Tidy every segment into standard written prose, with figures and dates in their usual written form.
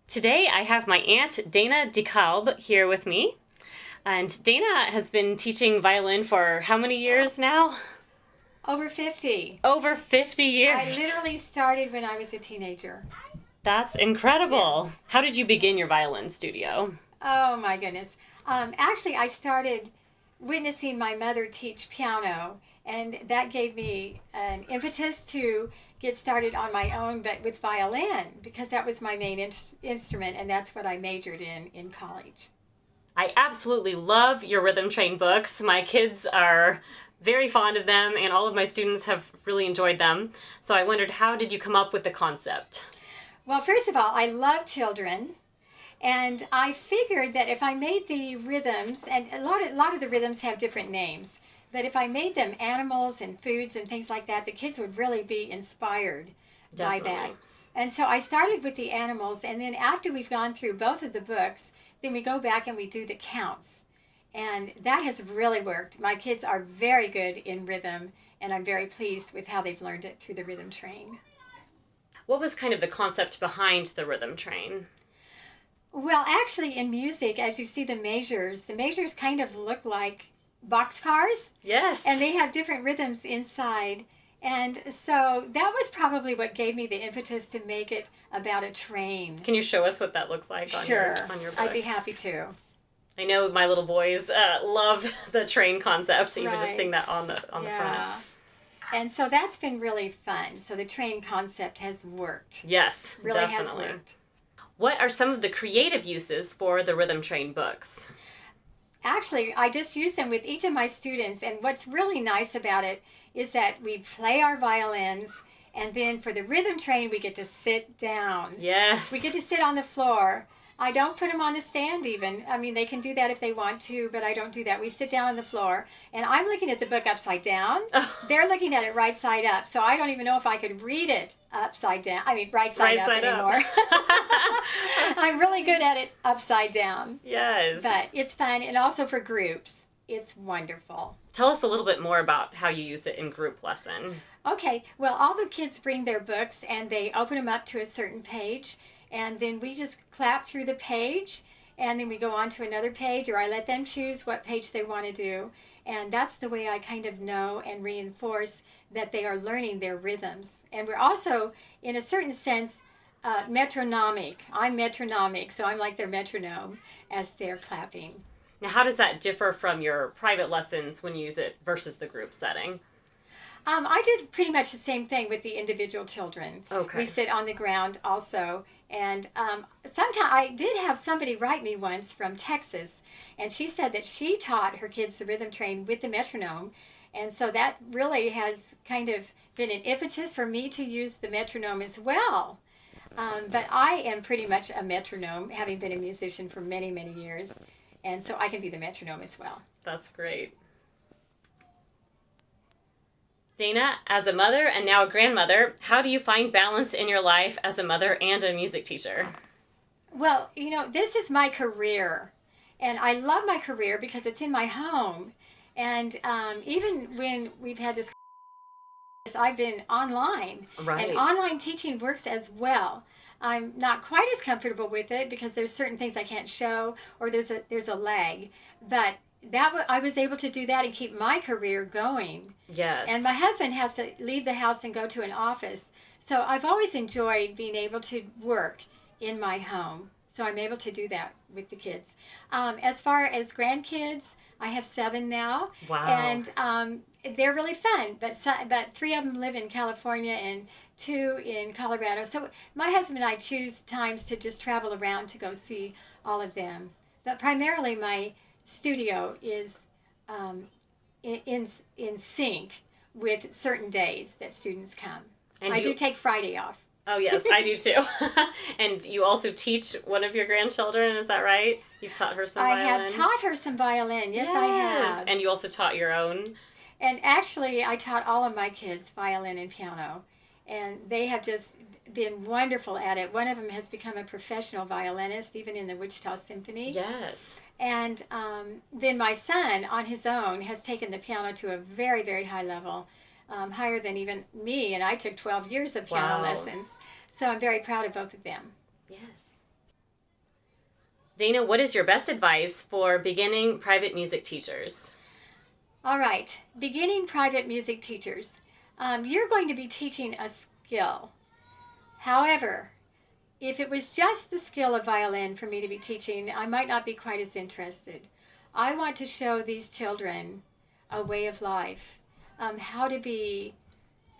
Today I have my aunt Dana DeKalb here with me. And Dana has been teaching violin for how many years now? Over 50. Over 50 years. I literally started when I was a teenager. That's incredible. Yes. How did you begin your violin studio? Oh my goodness. Actually, I started witnessing my mother teach piano, and that gave me an impetus to get started on my own, but with violin, because that was my main instrument, and that's what I majored in college. I absolutely love your Rhythm Train books. My kids are very fond of them, and all of my students have really enjoyed them. So I wondered, how did you come up with the concept? Well, first of all, I love children. And I figured that if I made the rhythms, and a lot of the rhythms have different names, but if I made them animals and foods and things like that, the kids would really be inspired by that. And so I started with the animals, and then after we've gone through both of the books, then we go back and we do the counts. And that has really worked. My kids are very good in rhythm, and I'm very pleased with how they've learned it through the Rhythm Train. What was kind of the concept behind the Rhythm Train? Well, actually, in music, as you see the measures kind of look like boxcars. Yes. And they have different rhythms inside. And so that was probably what gave me the impetus to make it about a train. Can you show us what that looks like on Sure. your book? I'd be happy to. I know my little boys love the train concept, even just seeing that on the front. And so that's been really fun. So the train concept has worked. Yes, really definitely. has worked. What are some of the creative uses for the Rhythm Train books? Actually, I just use them with each of my students, and what's really nice about it is that we play our violins, and then for the Rhythm Train, we get to sit down. Yes. We get to sit on the floor. I don't put them on the stand even. I mean, they can do that if they want to, but I don't do that. We sit down on the floor, and I'm looking at the book upside down. Oh. They're looking at it right side up, so I don't even know if I could read it upside down. I mean, right side up anymore. I'm really good at it upside down. Yes. But it's fun, and also for groups, it's wonderful. Tell us a little bit more about how you use it in group lesson. Okay, well, all the kids bring their books, and they open them up to a certain page, and then we just clap through the page, and then we go on to another page, or I let them choose what page they want to do. And that's the way I kind of know and reinforce that they are learning their rhythms. And we're also, in a certain sense, metronomic. I'm metronomic, so I'm like their metronome as they're clapping. Now, how does that differ from your private lessons when you use it versus the group setting? I did pretty much the same thing with the individual children. Okay. We sit on the ground also. And sometimes I did have somebody write me once from Texas, and she said that she taught her kids the Rhythm Train with the metronome. And so that really has kind of been an impetus for me to use the metronome as well. But I am pretty much a metronome, having been a musician for many, many years. And so I can be the metronome as well. That's great. Dana, as a mother and now a grandmother, how do you find balance in your life as a mother and a music teacher? Well, you know, this is my career. And I love my career because it's in my home. And even when we've had this, I've been online. Right. And online teaching works as well. I'm not quite as comfortable with it because there's certain things I can't show, or there's a lag. But I was able to do that and keep my career going. Yes. And my husband has to leave the house and go to an office. So I've always enjoyed being able to work in my home. So I'm able to do that with the kids. As far as grandkids, I have 7 now. Wow. And they're really fun. But 3 of them live in California and 2 in Colorado. So my husband and I choose times to just travel around to go see all of them. But primarily my studio is in sync with certain days that students come. And I do take Friday off. Oh, yes, I do too. And you also teach one of your grandchildren, is that right? You've taught her some violin? I have taught her some violin, yes, I have. And you also taught your own? And actually, I taught all of my kids violin and piano. And they have just been wonderful at it. One of them has become a professional violinist, even in the Wichita Symphony. Yes. And then my son, on his own, has taken the piano to a very, very high level, higher than even me, and I took 12 years of piano lessons. So I'm very proud of both of them. Yes. Dana, what is your best advice for beginning private music teachers? All right, beginning private music teachers. You're going to be teaching a skill. However, if it was just the skill of violin for me to be teaching, I might not be quite as interested. I want to show these children a way of life, how to be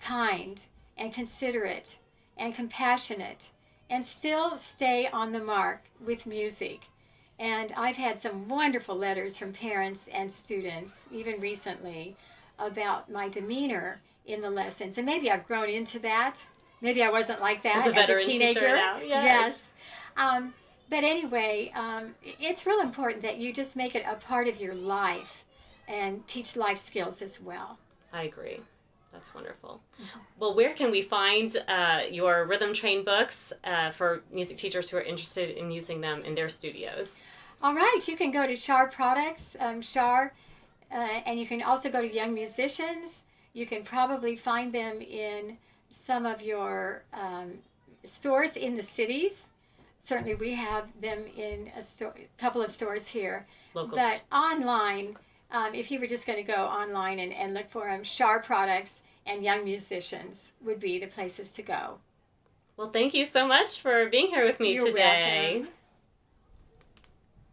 kind and considerate and compassionate and still stay on the mark with music. And I've had some wonderful letters from parents and students, even recently, about my demeanor in the lessons. And maybe I've grown into that. Maybe I wasn't like that as a teenager. Now. Yes. But anyway, it's real important that you just make it a part of your life and teach life skills as well. I agree. That's wonderful. Well, where can we find your Rythm Train books for music teachers who are interested in using them in their studios? All right, you can go to Shar Products, Shar, and you can also go to Young Musicians. You can probably find them in some of your stores in the cities. Certainly we have them in a couple of stores here. Local. But online, if you were just going to go online and look for them, Shar Products and Young Musicians would be the places to go. Well, thank you so much for being here with me You're today. welcome.